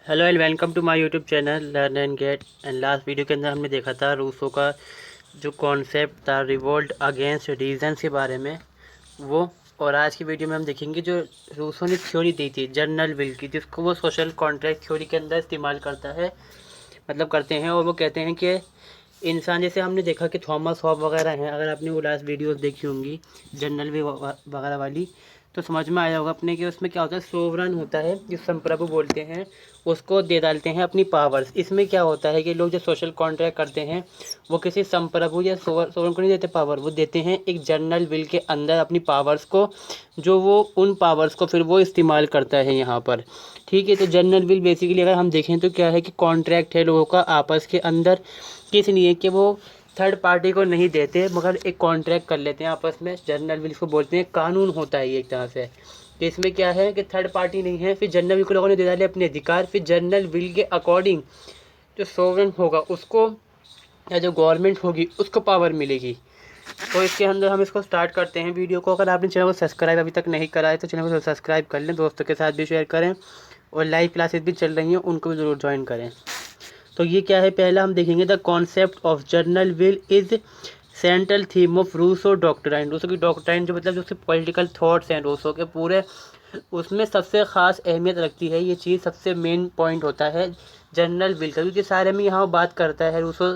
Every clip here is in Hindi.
Hello and welcome to my YouTube channel learn and get. And last video के अंदर हमने देखा था रूसो का जो कॉन्सेप्ट था रिवोल्ट अगेंस्ट रीजन्स के बारे में वो। और आज की वीडियो में हम देखेंगे जो रूसो ने थ्योरी दी थी जनरल विल की, जिसको वो सोशल कॉन्ट्रैक्ट थ्योरी के अंदर इस्तेमाल करता है, मतलब करते हैं। और वो कहते हैं कि इंसान, जैसे हमने देखा कि थॉमस हॉब वगैरह हैं, अगर आपने वो लास्ट वीडियोस देखी होंगी जनरल विल वगैरह वाली, तो समझ में आया होगा अपने कि उसमें क्या होता है, सोवरन होता है जिस संप्रभु बोलते हैं, उसको दे डालते हैं अपनी पावर्स। इसमें क्या होता है कि लोग जो सोशल कॉन्ट्रैक्ट करते हैं वो किसी संप्रभु या सोवरन को नहीं देते पावर, वो देते हैं एक जनरल विल के अंदर अपनी पावर्स को, जो वो उन पावर्स को फिर वो इस्तेमाल करता है यहाँ पर। ठीक है, तो जनरल विल बेसिकली अगर हम देखें तो क्या है कि कॉन्ट्रैक्ट है लोगों का आपस के अंदर, किस लिए कि वो थर्ड पार्टी को नहीं देते मगर एक कॉन्ट्रैक्ट कर लेते हैं आपस में। जनरल विल को बोलते हैं, कानून होता है ये एक तरह से। तो इसमें क्या है कि थर्ड पार्टी नहीं है, फिर जनरल विल को लोगों ने दे डाले अपने अधिकार, फिर जनरल विल के अकॉर्डिंग जो सोवरेन होगा उसको, या जो गवर्नमेंट होगी उसको पावर मिलेगी। तो इसके अंदर हम इसको स्टार्ट करते हैं वीडियो को। अगर आपने चैनल को सब्सक्राइब अभी तक नहीं करा है तो चैनल को सब्सक्राइब कर लें, दोस्तों के साथ भी शेयर करें, और लाइव क्लासेस भी चल रही हैं उनको भी ज़रूर ज्वाइन करें। तो ये क्या है, पहला हम देखेंगे the concept of general will is central theme of Rousseau doctrine. Rousseau की डॉक्ट्राइन जो मतलब जो उसके पॉलिटिकल थॉट्स हैं रूसो के पूरे, उसमें सबसे ख़ास अहमियत रखती है ये चीज़, सबसे मेन पॉइंट होता है जनरल विल का, क्योंकि सारे में यहाँ बात करता है रूसो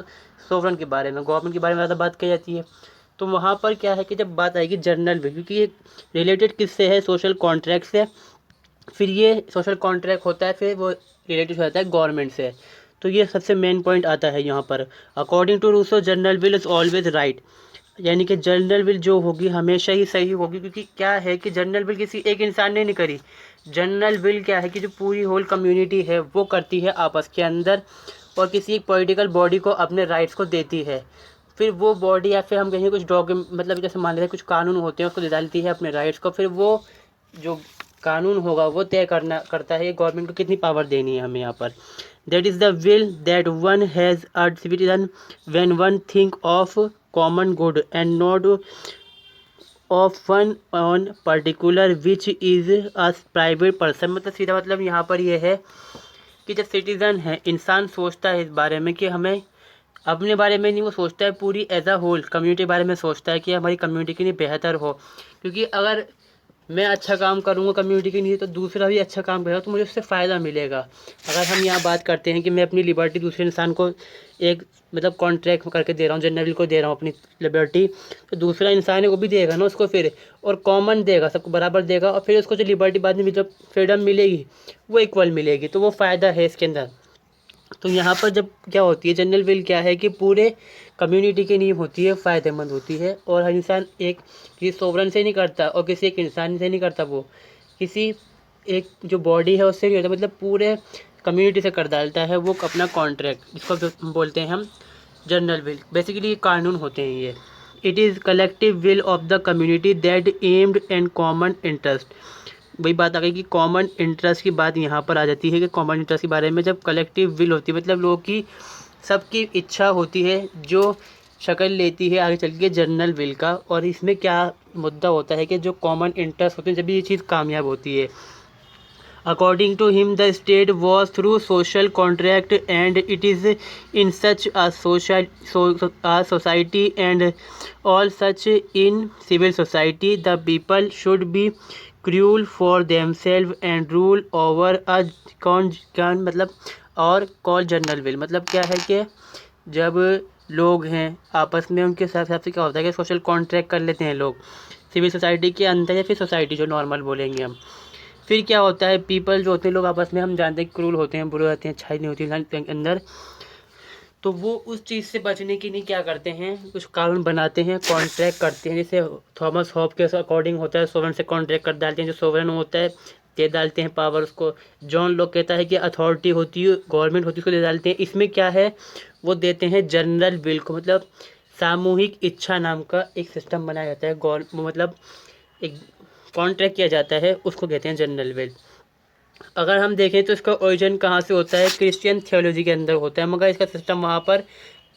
सोवरन के बारे में, गवर्नमेंट के बारे में ज़्यादा बात की जाती है। तो वहाँ पर क्या है कि जब बात आएगी जनरल विल, क्योंकि ये रिलेटेड किससे है, सोशल कॉन्ट्रैक्ट से, फिर ये सोशल कॉन्ट्रैक्ट होता है, फिर वो रिलेटेड हो जाता है गवर्नमेंट से। तो ये सबसे मेन पॉइंट आता है यहाँ पर। According to Rousseau general will is always right, यानी कि जनरल विल जो होगी हमेशा ही सही होगी, क्योंकि क्या है कि जनरल विल किसी एक इंसान ने नहीं करी। जनरल विल क्या है कि जो पूरी होल कम्युनिटी है वो करती है आपस के अंदर, और किसी एक पॉलिटिकल बॉडी को अपने राइट्स को देती है। फिर वो बॉडी, या फिर हम कहेंगे कुछ डॉक्यूमेंट, मतलब जैसे मान लेते हैं कुछ कानून होते हैं, उसको दे डालती है अपने राइट्स को, फिर वो जो कानून होगा वो तय करता है गवर्नमेंट को कितनी पावर देनी है हमें यहाँ पर। That is the will that one has a citizen when one think of common good and not of one on particular which is a private person. मतलब सीधा मतलब यहाँ पर ये है कि जब सिटीज़न है, इंसान सोचता है इस बारे में कि हमें अपने बारे में नहीं, वो सोचता है पूरी एज अ होल कम्युनिटी के बारे में सोचता है कि हमारी कम्युनिटी के लिए बेहतर हो। क्योंकि अगर मैं अच्छा काम करूँगा कम्युनिटी के लिए तो दूसरा भी अच्छा काम करेगा, तो मुझे उससे फ़ायदा मिलेगा। अगर हम यहाँ बात करते हैं कि मैं अपनी लिबर्टी दूसरे इंसान को एक मतलब कॉन्ट्रैक्ट करके दे रहा हूँ, जनरल को दे रहा हूँ अपनी लिबर्टी, तो दूसरा इंसान है वो भी देगा ना उसको फिर, और कॉमन देगा, सबको बराबर देगा, और फिर उसको जो लिबर्टी बाद में जब फ्रीडम मिलेगी वो इक्वल मिलेगी, तो वो फ़ायदा है इसके अंदर। तो यहाँ पर जब क्या होती है जनरल विल, क्या है कि पूरे कम्युनिटी के लिए होती है, फ़ायदेमंद होती है, और हर इंसान एक किसी सोवरन से नहीं करता और किसी एक इंसान से नहीं करता, वो किसी एक जो बॉडी है उससे नहीं होता, मतलब पूरे कम्युनिटी से कर डालता है वो अपना कॉन्ट्रैक्ट, जिसको जो बोलते हैं हम जनरल विल। बेसिकली ये कानून होते हैं ये। It is collective will of the community that aimed and common interest. वही बात आ गई कि कॉमन इंटरेस्ट की बात यहाँ पर आ जाती है कि कॉमन इंटरेस्ट के बारे में जब कलेक्टिव विल होती है, मतलब लोगों की सबकी इच्छा होती है जो शक्ल लेती है आगे चल के जनरल विल का। और इसमें क्या मुद्दा होता है कि जो कॉमन इंटरेस्ट होते हैं जब ये चीज़ कामयाब होती है। According to him, the state was through social contract, and it is in such a society and all such in civil society, the people should be cruel for themselves and rule over a कौन मतलब और कॉल जनरल विल। मतलब क्या है कि जब लोग हैं आपस में उनके हिसाब से क्या होता है कि सोशल कॉन्ट्रैक्ट कर लेते हैं लोग सिविल सोसाइटी के अंदर, या फिर सोसाइटी जो नॉर्मल बोलेंगे हम। फिर क्या होता है, पीपल जो होते हैं लोग आपस में, हम जानते हैं क्रूल होते हैं, बुरे होते हैं, अच्छाई नहीं होती इंसान के अंदर, तो वो उस चीज़ से बचने के लिए क्या करते हैं, कुछ कानून बनाते हैं, कॉन्ट्रैक्ट करते हैं। जैसे थॉमस हॉब के अकॉर्डिंग होता है, सोवरन से कॉन्ट्रैक्ट कर डालते हैं, जो सोवरन होता है दे डालते हैं पावर उसको। जॉन लॉक कहता है कि अथॉरिटी होती है, गवर्नमेंट होती है, उसको दे डालते हैं। इसमें क्या है, वो देते हैं जनरल विल को, मतलब सामूहिक इच्छा नाम का एक सिस्टम बनाया जाता है, मतलब एक कॉन्ट्रैक्ट किया जाता है, उसको कहते हैं जनरल विल। अगर हम देखें तो इसका ओरिजिन कहाँ से होता है, क्रिश्चियन थियोलॉजी के अंदर होता है, मगर इसका सिस्टम वहाँ पर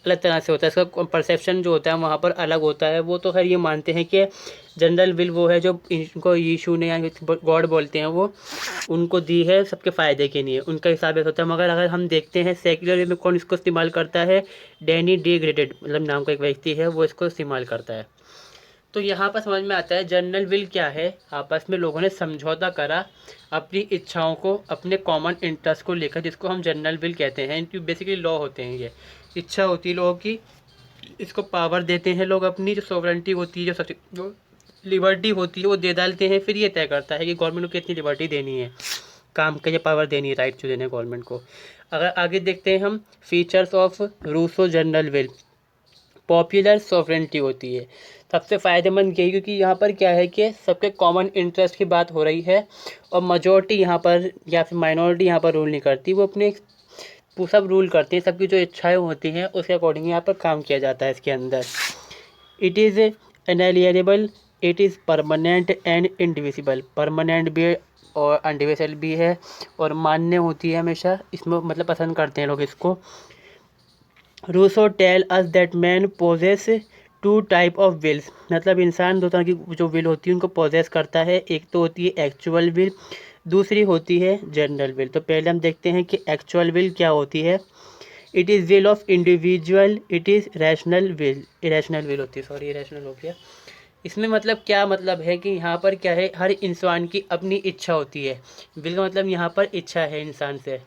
अलग तरह से होता है, इसका परसेप्शन जो होता है वहाँ पर अलग होता है। वो तो खैर ये मानते हैं कि जनरल विल वो है जो इनको यीशु ने या गॉड बोलते हैं वो उनको दी है सबके फ़ायदे के लिए, उनका हिसाब ऐसा होता है। मगर अगर हम देखते हैं सेक्युलर वे में कौन इसको इस्तेमाल करता है, डैनी डी ग्रेडेड मतलब नाम का एक व्यक्ति है, वो इसको इस्तेमाल करता है। तो यहाँ पर समझ में आता है जनरल विल क्या है। आपस में लोगों ने समझौता करा अपनी इच्छाओं को, अपने कॉमन इंटरेस्ट को लेकर, जिसको हम जनरल विल कहते हैं। इनकी बेसिकली लॉ होते हैं, ये इच्छा होती है लोगों की, इसको पावर देते हैं लोग अपनी, जो सॉवरेंटी होती है, जो लिबर्टी होती है वो दे डालते हैं। फिर ये तय करता है कि गवर्नमेंट को कितनी लिबर्टी देनी है, काम के लिए पावर देनी है, राइट जो देने गवर्नमेंट को। अगर आगे देखते हैं हम features of Rousseau general will, popular sovereignty होती है सबसे फ़ायदेमंद यही, क्योंकि यहाँ पर क्या है कि सबके कॉमन इंटरेस्ट की बात हो रही है और मेजॉरिटी यहाँ पर या फिर माइनॉरिटी यहाँ पर रूल नहीं करती, वो अपने सब रूल करते हैं, सबकी जो इच्छाएं होती हैं उसके अकॉर्डिंग यहाँ पर काम किया जाता है इसके अंदर। It is unalienable, it is permanent and indivisible, permanent भी और अनडिविजिबल भी है और मान्य होती है हमेशा, इसमें मतलब पसंद करते हैं लोग इसको। Rousseau tell us that man possesses two type of wills, मतलब इंसान दो तरह की जो विल होती है उनको पोजेस करता है। एक तो होती है एक्चुअल विल, दूसरी होती है जनरल विल। तो पहले हम देखते हैं कि एक्चुअल विल क्या होती है। It is will of individual, it is rational will, irrational will होती है, सॉरी इरेशनल हो गया। इसमें मतलब क्या मतलब है कि यहाँ पर क्या है, हर इंसान की अपनी इच्छा होती है। विल का मतलब यहाँ पर इच्छा है इंसान से,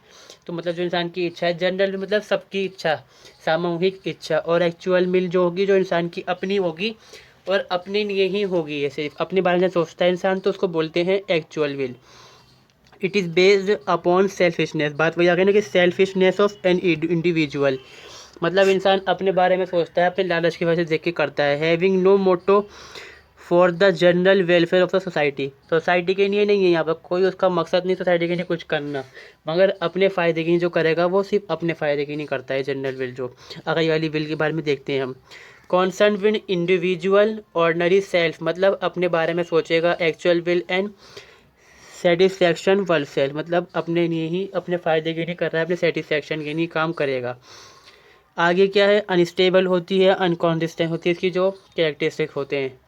तो मतलब जो इंसान की इच्छा है। जनरल मतलब सबकी इच्छा, सामूहिक इच्छा। और एक्चुअल विल जो होगी जो इंसान की अपनी होगी और अपने लिए ही होगी, ये सिर्फ अपने बारे में सोचता है इंसान, तो उसको बोलते हैं actual will. It is based upon selfishness, बात वही आ गई ना कि सेल्फिशनेस ऑफ एन इंडिविजुअल, मतलब इंसान अपने बारे में सोचता है, अपने लालच की वजह से देख के करता है। Having no motto for the general welfare of the society, society के लिए नहीं है यहाँ पर कोई उसका मकसद नहीं सोसाइटी के लिए कुछ करना, मगर अपने फ़ायदे के लिए जो करेगा वो सिर्फ अपने फ़ायदे के लिए करता है जनरल विल जो। अगर ये वाली विल के बारे में देखते हैं हम, concern with individual ordinary self, मतलब अपने बारे में सोचेगा। Actual will and satisfaction world self, मतलब अपने लिए ही, अपने फ़ायदे के लिए कर रहा है, अपने सेटिस्फैक्शन के लिए काम करेगा। आगे क्या है, अनस्टेबल होती है, अनकॉन्सिस्टेंट होती है, इसकी जो कैरेक्टरिस्टिक होते हैं।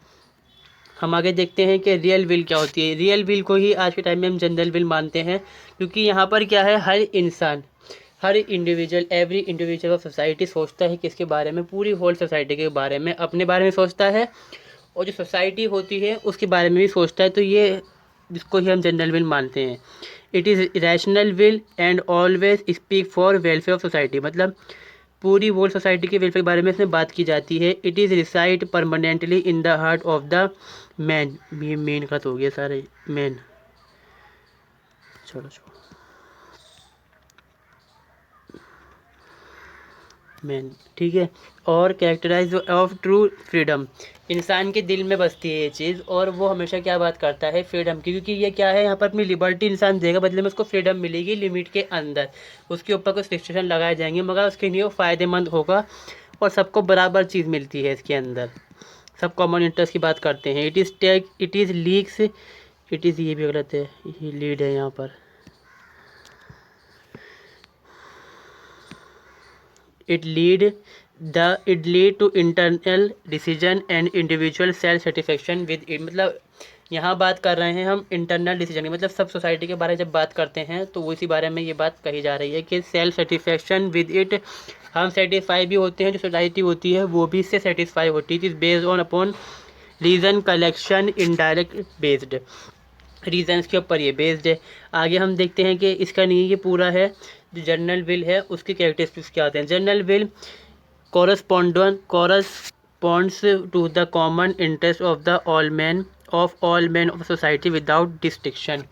हम आगे देखते हैं कि रियल विल क्या होती है। रियल विल को ही आज के टाइम में हम जनरल विल मानते हैं, क्योंकि यहाँ पर क्या है, हर इंसान, हर individual, every individual of society सोचता है किसके बारे में, पूरी होल सोसाइटी के बारे में, अपने बारे में सोचता है और जो सोसाइटी होती है उसके बारे में भी सोचता है। तो ये इसको ही हम जनरल विल मानते हैं। It is rational will and always speak for welfare of society, मतलब पूरी वर्ल्ड सोसाइटी के वेलफेयर के बारे में इसमें बात की जाती है। It is reside permanently in the heart of the man, ये मेन का तो हो गया सारे मैन, छोड़ो छोड़ो मैन, ठीक है। और कैरेक्टराइज ऑफ ट्रू फ्रीडम, इंसान के दिल में बसती है ये चीज़, और वो हमेशा क्या बात करता है, फ्रीडम की, क्योंकि ये क्या है, यहाँ पर अपनी लिबर्टी इंसान देगा, बदले में उसको फ्रीडम मिलेगी लिमिट के अंदर, उसके ऊपर कुछ रिस्ट्रिक्शन लगाए जाएंगे मगर उसके लिए वो फ़ायदेमंद होगा और सबको बराबर चीज़ मिलती है इसके अंदर, सब कॉमन इंटरेस्ट की बात करते हैं। It is take, it is leaks, it is ये भी गलत है, ये लीड है यहाँ पर, it lead to internal decision and individual self satisfaction with it, मतलब यहाँ बात कर रहे हैं हम इंटरनल डिसीजन की, मतलब सब सोसाइटी के बारे में जब बात करते हैं तो उसी बारे में ये बात कही जा रही है कि सेल्फ सेटिस्फेक्शन विद इट, हम सेटिस्फाई भी होते हैं, जो सोसाइटी होती है वो भी इससे सेटिस्फाई होती है। Is based on upon reason collection indirect based, reasons के ऊपर ये बेस्ड है। आगे हम देखते हैं कि इसका नहीं ये पूरा है, जो जनरल विल है उसके कैरेक्टरिस्टिक्स क्या होते हैं। General will corresponds to the common interest of the all man of society without distinction,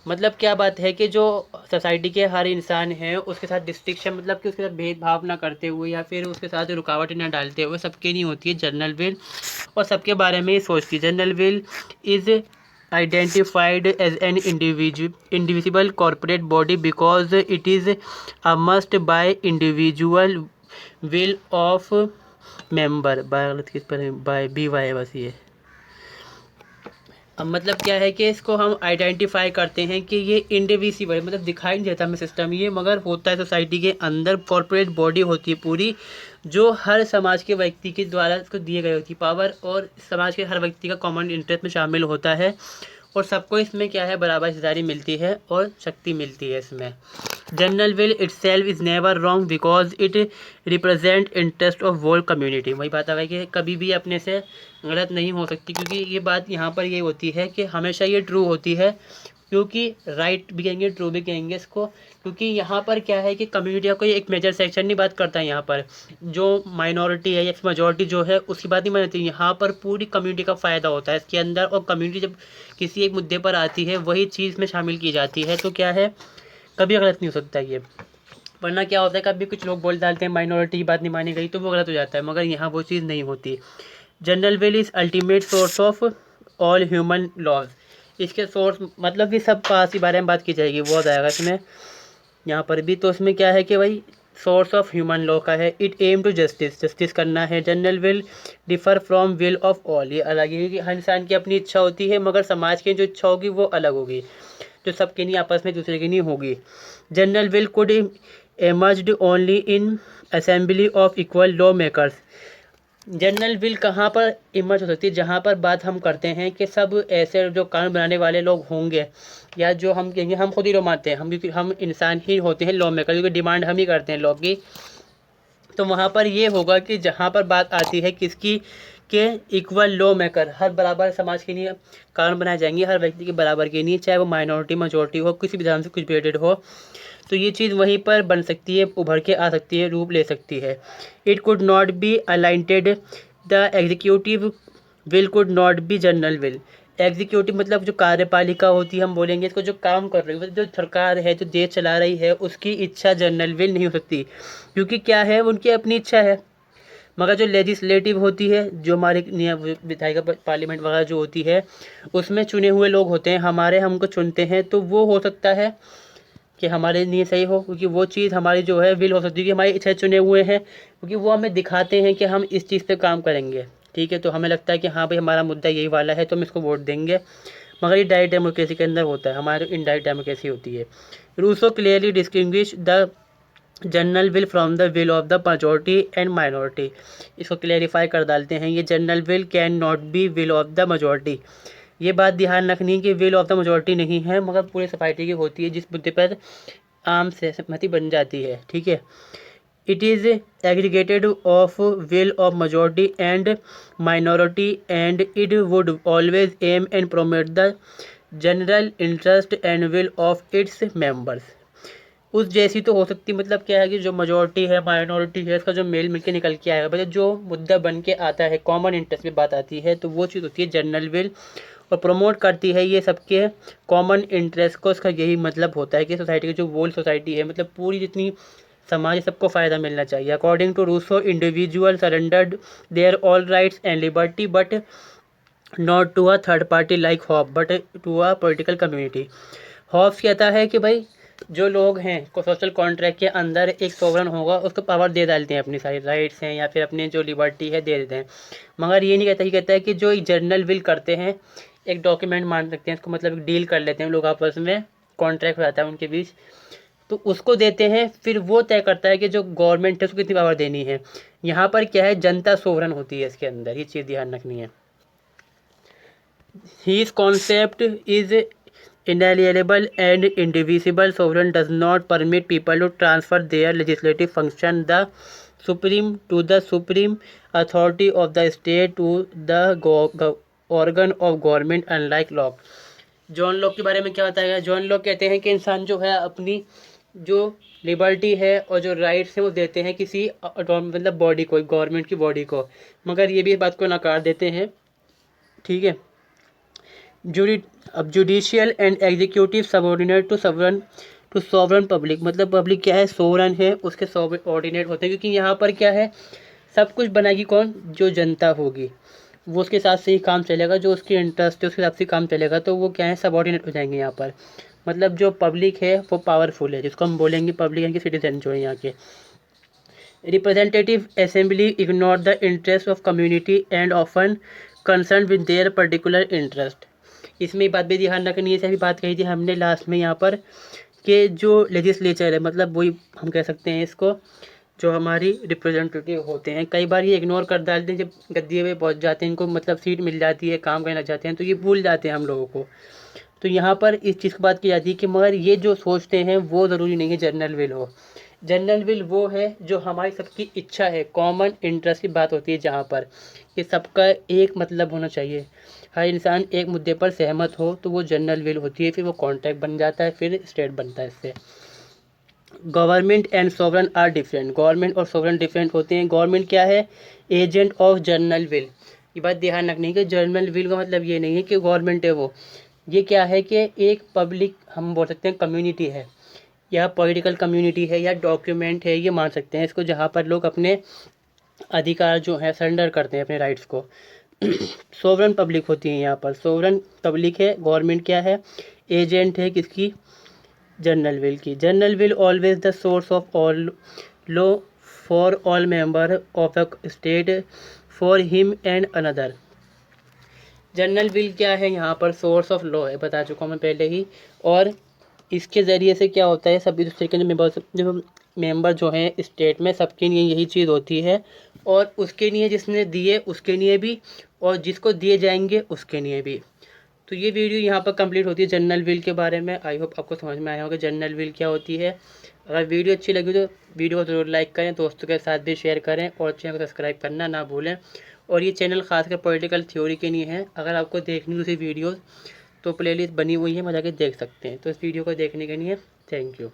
मतलब क्या बात है कि जो सोसाइटी के हर इंसान हैं उसके साथ डिस्टिक्शन, मतलब कि उसके साथ भेदभाव ना करते हुए या फिर उसके साथ रुकावटें ना डालते हुए सबके नहीं होती है जनरल विल, और सबके बारे में ही सोचती है। General will is identified as an indivisible corporate body because it is a must by individual will of member, by गलत किस पर है, by by है बस ये। अब मतलब क्या है कि इसको हम आइडेंटिफाई करते हैं कि ये इंडिविजिबल है, मतलब दिखाई नहीं देता हमें सिस्टम ये, मगर होता है सोसाइटी के अंदर। कॉर्पोरेट बॉडी होती है पूरी, जो हर समाज के व्यक्ति के द्वारा इसको दिए गई होती है पावर, और समाज के हर व्यक्ति का कॉमन इंटरेस्ट में शामिल होता है, और सबको इसमें क्या है बराबर हिस्सेदारी मिलती है और शक्ति मिलती है इसमें। General will itself is never wrong because it represent interest of world community. वही बात आ गई कि कभी भी अपने से गलत नहीं हो सकती, क्योंकि ये बात यहाँ पर ये होती है कि हमेशा ये ट्रू होती है, क्योंकि राइट भी कहेंगे ट्रू भी कहेंगे इसको, क्योंकि यहाँ पर क्या है कि कम्युनिटी का कोई एक मेजर सेक्शन नहीं बात करता है। यहाँ पर जो माइनॉरिटी है या मेजॉरिटी जो है उसकी बात नहीं मानती, यहाँ पर पूरी कम्युनिटी का फ़ायदा होता है इसके अंदर, और कम्युनिटी जब किसी एक मुद्दे पर आती है वही चीज़ में शामिल की जाती है, तो क्या है कभी गलत नहीं हो सकता ये। वरना क्या होता है कभी कुछ लोग बोल डालते हैं माइनॉरिटी की बात नहीं मानी गई तो वो गलत हो जाता है, मगर यहाँ वो चीज़ नहीं होती। General will is ultimate source of all human laws. इसके सोर्स मतलब कि सब पास के बारे में बात की जाएगी, वो आएगा इसमें यहाँ पर भी। तो इसमें क्या है कि भाई सोर्स ऑफ ह्यूमन लॉ का है। इट एम टू जस्टिस करना है। General will differ from will of all, ये अलग है कि हर इंसान की अपनी इच्छा होती है, मगर समाज की जो इच्छा होगी वो अलग होगी, जो सबके नहीं आपस में दूसरे की नहीं होगी। General will could emerged only in assembly of equal law makers. General will कहाँ पर इमर्ज हो सकती है, जहाँ पर बात हम करते हैं कि सब ऐसे जो कानून बनाने वाले लोग होंगे, या जो हम कहेंगे हम खुद ही लॉ मानते हैं, हम क्योंकि हम इंसान ही होते हैं लॉ मेकर, क्योंकि डिमांड हम ही करते हैं लॉ की। तो वहाँ पर ये होगा कि जहाँ पर बात आती है किसकी के इक्वल लॉ मेकर, हर बराबर समाज के लिए कानून बनाए जाएंगे, हर व्यक्ति के बराबर के लिए, चाहे वो माइनॉरिटी मेजॉरिटी हो, किसी भी धर्म से कुछ रिलेटेड हो, तो ये चीज़ वहीं पर बन सकती है, उभर के आ सकती है, रूप ले सकती है। It could not be alienated, the executive will could not be general will. Executive मतलब जो कार्यपालिका होती है, हम बोलेंगे इसको, जो काम कर रही है, जो सरकार है, जो देश चला रही है, उसकी इच्छा जनरल विल नहीं हो सकती, क्योंकि क्या है उनकी अपनी इच्छा है। मगर जो लेजिस्लेटिव होती है, जो हमारे विधायिका पार्लियामेंट वगैरह जो होती है, उसमें चुने हुए लोग होते हैं हमारे, हमको चुनते हैं, तो वो हो सकता है कि हमारे लिए सही हो, क्योंकि वो चीज़ हमारी जो है विल हो सकती है कि हमारी इच्छा चुने हुए हैं, क्योंकि वो हमें दिखाते हैं कि हम इस चीज़ पे काम करेंगे। ठीक है, तो हमें लगता है कि हाँ भाई हमारा मुद्दा यही वाला है तो हम इसको वोट देंगे, मगर ये डायरेक्ट डेमोक्रेसी के अंदर होता है, हमारे इनडायरेक्ट डेमोक्रेसी होती है। Rousseau clearly distinguish the general will from the will of the majority and minority. इसको क्लेरिफाई कर डालते हैं, ये general will can not be will of the majority. ये बात ध्यान रखनी है कि विल ऑफ द मेजॉरिटी नहीं है, मगर पूरे सोसाइटी की होती है, जिस मुद्दे पर आम सहमति बन जाती है। ठीक है, it is aggregated of will of majority and minority and it would always aim and promote the general interest and will of its members. उस जैसी तो हो सकती, मतलब क्या है कि जो मेजॉरिटी है माइनॉरिटी है, इसका जो मेल मिलके निकल के आएगा, मतलब जो मुद्दा बन के आता है, कॉमन इंटरेस्ट में बात आती है, तो वो चीज़ होती है जनरल विल, और प्रमोट करती है ये सबके कॉमन इंटरेस्ट को। इसका यही मतलब होता है कि सोसाइटी की जो वोल सोसाइटी है, मतलब पूरी जितनी समाज है, सबको फ़ायदा मिलना चाहिए। According to Rousseau individual surrendered their all rights and liberty but not to a third party like Hobbes but to a political community. Hobbes कहता है कि भाई जो लोग हैं को सोशल कॉन्ट्रैक्ट के अंदर एक सोवरन होगा, उसको पावर दे डालते हैं, अपनी सारी राइट्स हैं या फिर अपनी जो लिबर्टी है दे देते हैं, मगर ये नहीं कहता, ये कहता है कि जो जनरल विल करते हैं, एक डॉक्यूमेंट मान सकते हैं इसको, मतलब एक डील कर लेते हैं लोग आपस में, कॉन्ट्रैक्ट हो जाता है उनके बीच, तो उसको देते हैं, फिर वो तय करता है कि जो गवर्नमेंट है उसको कितनी पावर देनी है। यहाँ पर क्या है, जनता सोवरन होती है इसके अंदर, ये चीज़ ध्यान रखनी है। His concept is inalienable and indivisible. Sovereign does not permit people to transfer their legislative function the supreme to the supreme authority of the state to the organ of government unlike Locke. John Locke के बारे में क्या बताया गया? जॉन लॉक कहते हैं कि इंसान जो है अपनी जो लिबर्टी है और जो राइट्स हैं वो देते हैं किसी मतलब बॉडी को, गवर्नमेंट की बॉडी को, मगर ये भी इस बात को नकार देते हैं। ठीक है, अब judicial and executive subordinate to sovereign public, मतलब पब्लिक क्या है, सोवरन है, उसके सबऑर्डिनेट होते हैं, क्योंकि यहाँ पर क्या है, सब कुछ बनाएगी कौन, जो जनता होगी, वो उसके साथ से ही काम चलेगा, जो उसकी इंटरेस्ट है उसके हिसाब से काम चलेगा, तो वो क्या है, सबऑर्डिनेट हो जाएंगे यहाँ पर। मतलब जो पब्लिक है वो पावरफुल है, जिसको हम बोलेंगे पब्लिक यानी कि सिटीजन जो है यहाँ के। Representative assembly ignore the interest of community and often concern with their particular interest. इसमें बात भी ध्यान रखनी है, जैसे अभी बात कही थी हमने लास्ट में यहाँ पर कि जो लेजिस्लेचर है, मतलब वही हम कह सकते हैं इसको, जो हमारी रिप्रेजेंटेटिव होते हैं, कई बार ये इग्नोर कर डालते हैं। जब गद्दी पे पहुँच जाते हैं, इनको मतलब सीट मिल जाती है, काम करने लग जाते हैं, तो ये भूल जाते हैं हम लोगों को। तो यहाँ पर इस चीज़ की बात की जाती है कि मगर ये जो सोचते हैं वो ज़रूरी नहीं है जनरल विल हो। जनरल विल वो है जो हमारी सबकी इच्छा है, कॉमन इंटरेस्ट की बात होती है, जहाँ पर कि सबका एक मतलब होना चाहिए, हर इंसान एक मुद्दे पर सहमत हो, तो वो जनरल विल होती है। फिर वो कॉन्ट्रैक्ट बन जाता है, फिर स्टेट बनता है इससे। Government and sovereign are different. Government और सोवरन डिफरेंट होते हैं। गवर्नमेंट क्या है? Agent of general will. ये बात ध्यान रखनी है कि जनरल विल का मतलब ये नहीं है कि गवर्नमेंट है वो। ये क्या है कि एक पब्लिक, हम बोल सकते हैं कम्युनिटी है, या पॉलिटिकल कम्युनिटी है, या डॉक्यूमेंट है, ये मान सकते हैं इसको, जहाँ पर लोग अपने अधिकार जो है सरेंडर करते हैं, अपने राइट्स को। सोवरन पब्लिक होती है यहाँ पर। सोवरन पब्लिक है। गवर्नमेंट क्या है? एजेंट है किसकी? जनरल विल की। General will always the source of all law for all member of a state for him and another. General will क्या है? यहाँ पर सोर्स ऑफ लॉ है, बता चुका हूँ मैं पहले ही। और इसके ज़रिए से क्या होता है, सभी दूसरे के मेंबर जो हैं स्टेट में, सबके लिए यही चीज़ होती है, और उसके लिए जिसने दिए उसके लिए भी, और जिसको दिए जाएंगे उसके लिए भी। तो ये वीडियो यहाँ पर कंप्लीट होती है जनरल विल के बारे में। आई होप आपको समझ में आया होगा जनरल विल क्या होती है। अगर वीडियो अच्छी लगी तो वीडियो को ज़रूर लाइक करें, दोस्तों के साथ भी शेयर करें, और चैनल को सब्सक्राइब करना ना भूलें। और ये चैनल खासकर पॉलिटिकल थ्योरी के लिए है। अगर आपको देखनी दूसरी वीडियोज़ तो प्लेलिस्ट बनी हुई है, वहाँ जाके देख सकते हैं। तो इस वीडियो को देखने के लिए थैंक यू।